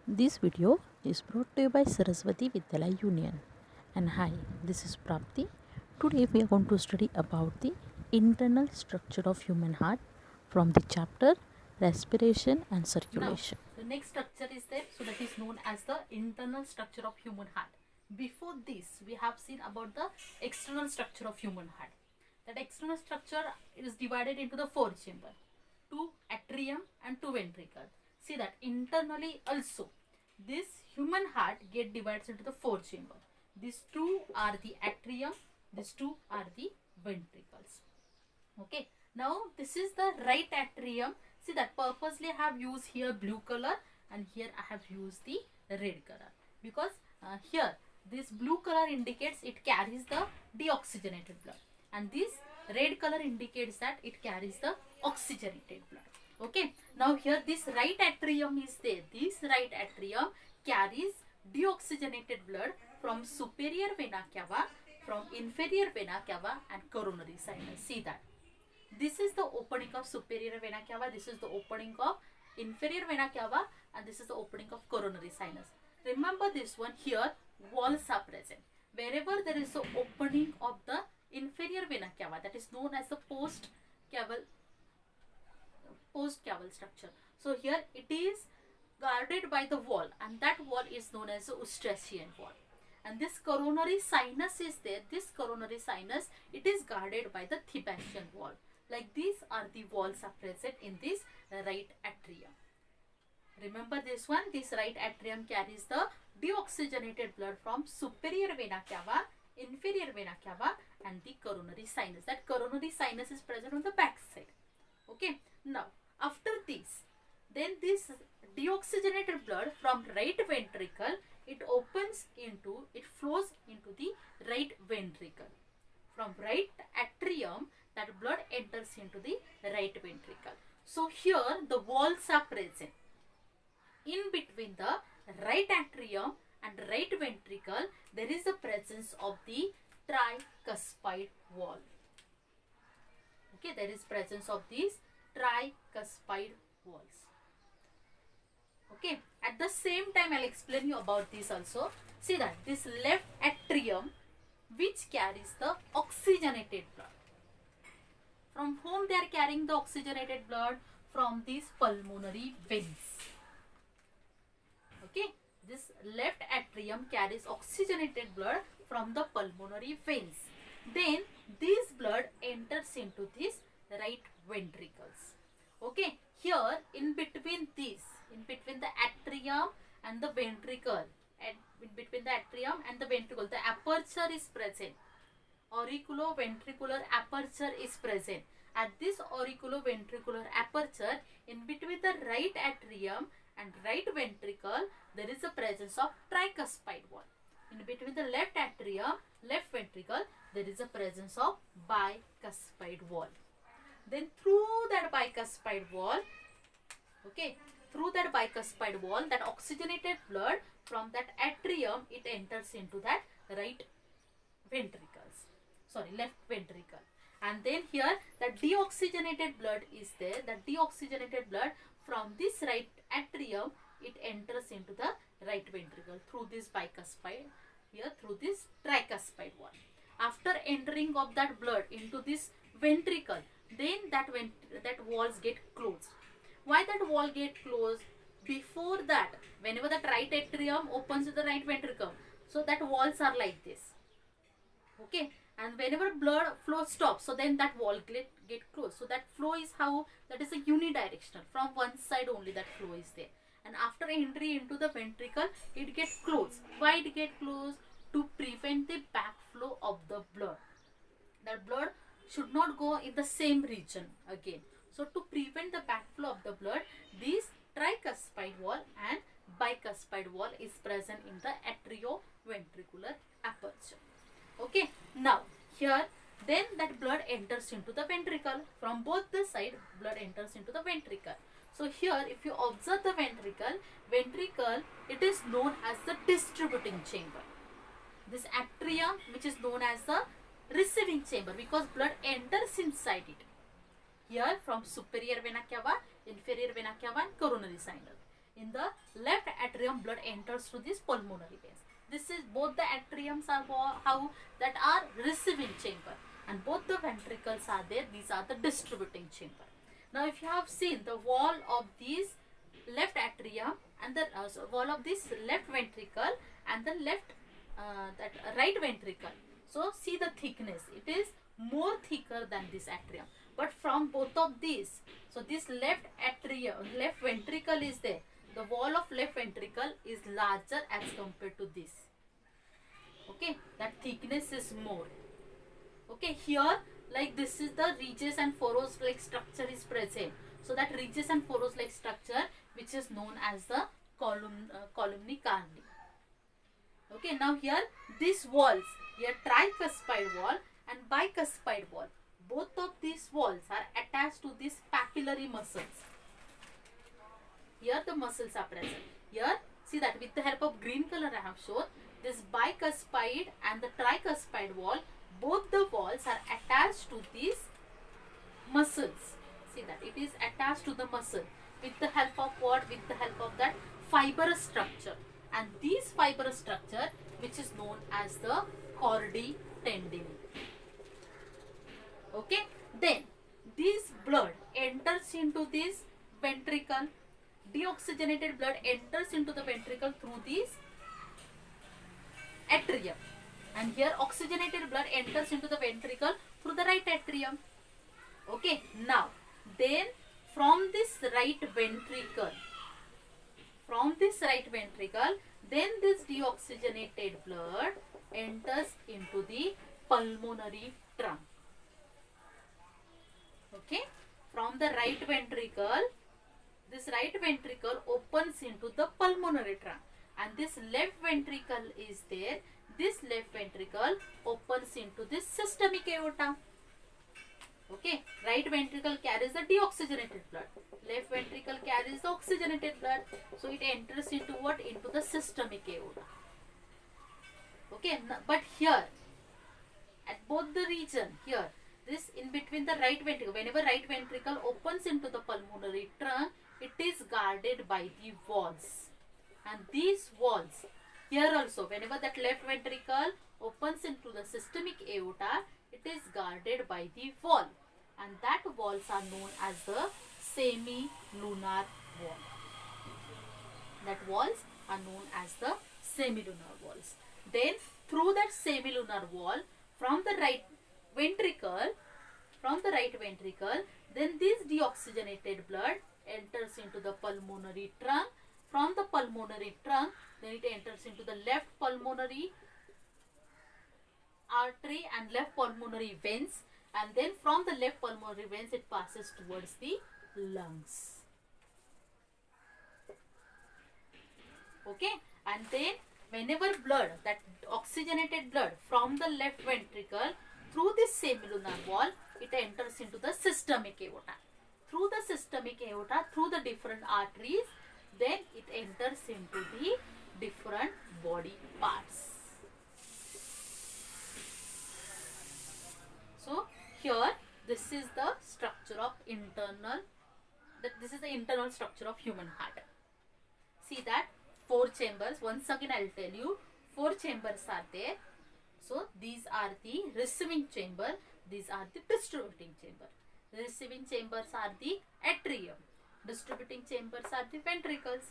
This video is brought to you by Saraswati Vidyalaya Union. And hi, this is Prapti. Today we are going to study about the internal structure of human heart from the chapter Respiration and Circulation. Now, the next structure is there, so that is known as the internal structure of human heart. Before this, we have seen about the external structure of human heart. That external structure is divided into the four chamber, two atrium and two ventricle. See that internally also, this human heart get divided into the four chamber. These two are the atrium, these two are the ventricles. Okay, now this is the right atrium. See that purposely I have used here blue color and here I have used the red color, because here this blue color indicates it carries the deoxygenated blood, and this red color indicates that it carries the oxygenated blood. Okay, now here this right atrium is there. This right atrium carries deoxygenated blood from superior vena cava, from inferior vena cava and coronary sinus. See that. This is the opening of superior vena cava, this is the opening of inferior vena cava, and this is the opening of coronary sinus. Remember this one, here walls are present. Wherever there is the opening of the inferior vena cava, that is known as the post-caval structure. So here it is guarded by the wall, and that wall is known as the Eustachian wall. And this coronary sinus is there. This coronary sinus, it is guarded by the Thebachian wall. Like these are the walls are present in this right atrium. Remember this one, this right atrium carries the deoxygenated blood from superior vena cava, inferior vena cava and the coronary sinus. That coronary sinus is present on the back side. Okay, now after this, then this deoxygenated blood from right ventricle, it flows into the right ventricle. From right atrium, that blood enters into the right ventricle. So here the walls are present. In between the right atrium and right ventricle, there is the presence of the tricuspid wall. Okay, there is presence of these tricuspid walls. Okay, at the same time I'll explain you about this also. See that this left atrium, which carries the oxygenated blood. From whom they are carrying the oxygenated blood? From these pulmonary veins. Okay, this left atrium carries oxygenated blood from the pulmonary veins. Then this blood enters into these right ventricles. Okay, here in between the atrium and the ventricle, and in between the atrium and the ventricle, the aperture is present. Auriculoventricular aperture is present. At this auriculoventricular aperture, in between the right atrium and right ventricle, there is a presence of tricuspid wall. In between the left atrium, left ventricle, there is a presence of bicuspid wall. Then through that bicuspid wall, okay, through that bicuspid wall, that oxygenated blood from that atrium, it enters into that left ventricle. And then here that deoxygenated blood is there. That deoxygenated blood from this right atrium, it enters into the right ventricle through this bicuspid, here through this tricuspid wall. After entering of that blood into this ventricle, then that walls get closed. Why that wall get closed? Before that, whenever that right atrium opens to the right ventricle, so that walls are like this. Okay, and whenever blood flow stops, so then that wall get closed. So that flow is how, that is a unidirectional, from one side only that flow is there. And after entry into the ventricle, it gets closed. Why it get closed? To prevent the backflow of the blood. That blood should not go in the same region again. So to prevent the backflow of the blood, this tricuspid wall and bicuspid wall is present in the atrioventricular aperture. Okay, now here then that blood enters into the ventricle. From both the side, blood enters into the ventricle. So here if you observe the ventricle, it is known as the distributing chamber. This atrium, which is known as the receiving chamber, because blood enters inside it. Here from superior vena cava, inferior vena cava and coronary sinus. In the left atrium, atrium, blood enters through these pulmonary veins. This is both the atriums are how that are receiving chamber, and both the ventricles are there. These are the distributing chamber. Now, if you have seen the wall of these left atrium and the wall of this left ventricle and the left that right ventricle. So see the thickness. It is more thicker than this atrium. But from both of these, so this left atrium, left ventricle is there. The wall of left ventricle is larger as compared to this. Okay, that thickness is more. Okay, here like this is the ridges and furrows like structure is present. So that ridges and furrows like structure which is known as the columni carni. Okay, now here these walls, here tricuspid wall and bicuspid wall. Both of these walls are attached to these papillary muscles. Here the muscles are present. Here, see that with the help of green color I have shown, this bicuspid and the tricuspid wall, both the walls are attached to these muscles. See that it is attached to the muscle with the help of what? With the help of that fibrous structure. And this fibrous structure which is known as the chordae tendineae. Okay, then this blood enters into this ventricle. Deoxygenated blood enters into the ventricle through this atrium, and here oxygenated blood enters into the ventricle through the right atrium. Okay, now then from this right ventricle, then this deoxygenated blood enters into the pulmonary trunk. Okay, from the right ventricle, this right ventricle opens into the pulmonary trunk, and this left ventricle is there. This left ventricle opens into this systemic aorta. Okay, right ventricle carries the deoxygenated blood, left ventricle carries the oxygenated blood. So it enters into what? Into the systemic aorta. Okay, but here at both the region, here this in between the right ventricle, whenever right ventricle opens into the pulmonary trunk, it is guarded by the walls, and these walls here also, whenever that left ventricle opens into the systemic aorta, it is guarded by the wall, and that walls are known as the semilunar wall. That walls are known as the semilunar walls. Then through that semilunar wall, from the right ventricle, then this deoxygenated blood enters into the pulmonary trunk. From the pulmonary trunk, then it enters into the left pulmonary artery and left pulmonary veins, and then from the left pulmonary veins it passes towards the lungs. Okay, and then whenever blood, that oxygenated blood from the left ventricle through this semilunar wall, it enters into the systemic aorta. Through the systemic aorta, through the different arteries, then it enters into the different body parts. So here this is the structure of this is the internal structure of human heart. See that 4 chambers. Once again I will tell you, 4 chambers are there. So these are the receiving chamber, these are the distributing chamber. The receiving chambers are the atrium, distributing chambers are the ventricles.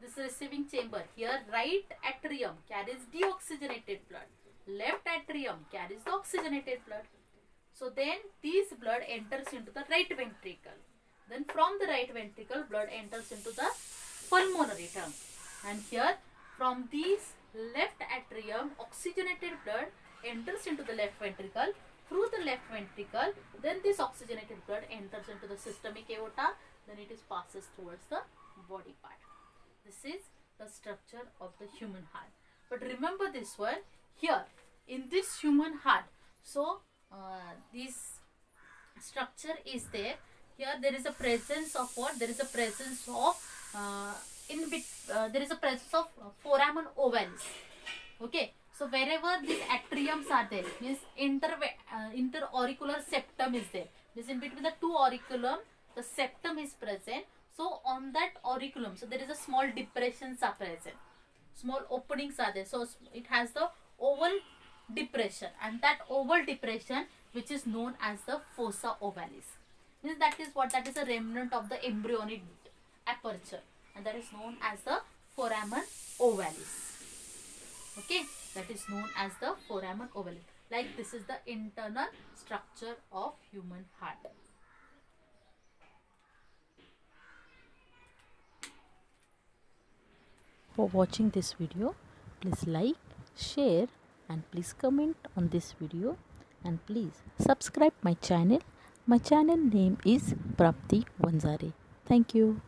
This receiving chamber, here right atrium carries deoxygenated blood, left atrium carries the oxygenated blood. So then this blood enters into the right ventricle. Then from the right ventricle, blood enters into the pulmonary trunk. And here from this left atrium, oxygenated blood enters into the left ventricle. Through the left ventricle, then this oxygenated blood enters into the systemic aorta. Then it is passes towards the body part. This is the structure of the human heart. But remember this one, here in this human heart, so this structure is there. Here there is a presence of what? There is a presence of there is a presence of foramen ovalis. Okay, so wherever these atriums are there, means interauricular septum is there. Means in between the two auriculum, the septum is present. So on that auriculum, so there is a small depressions are present, small openings are there. So it has the oval depression, and that oval depression which is known as the fossa ovalis, means that is a remnant of the embryonic aperture, and that is known as the foramen ovalis. Okay, that is known as the foramen ovalis. Like this is the internal structure of human heart. For watching this video, please like, share and please comment on this video, and please subscribe my channel. My channel name is Prapti Vanzare. Thank you.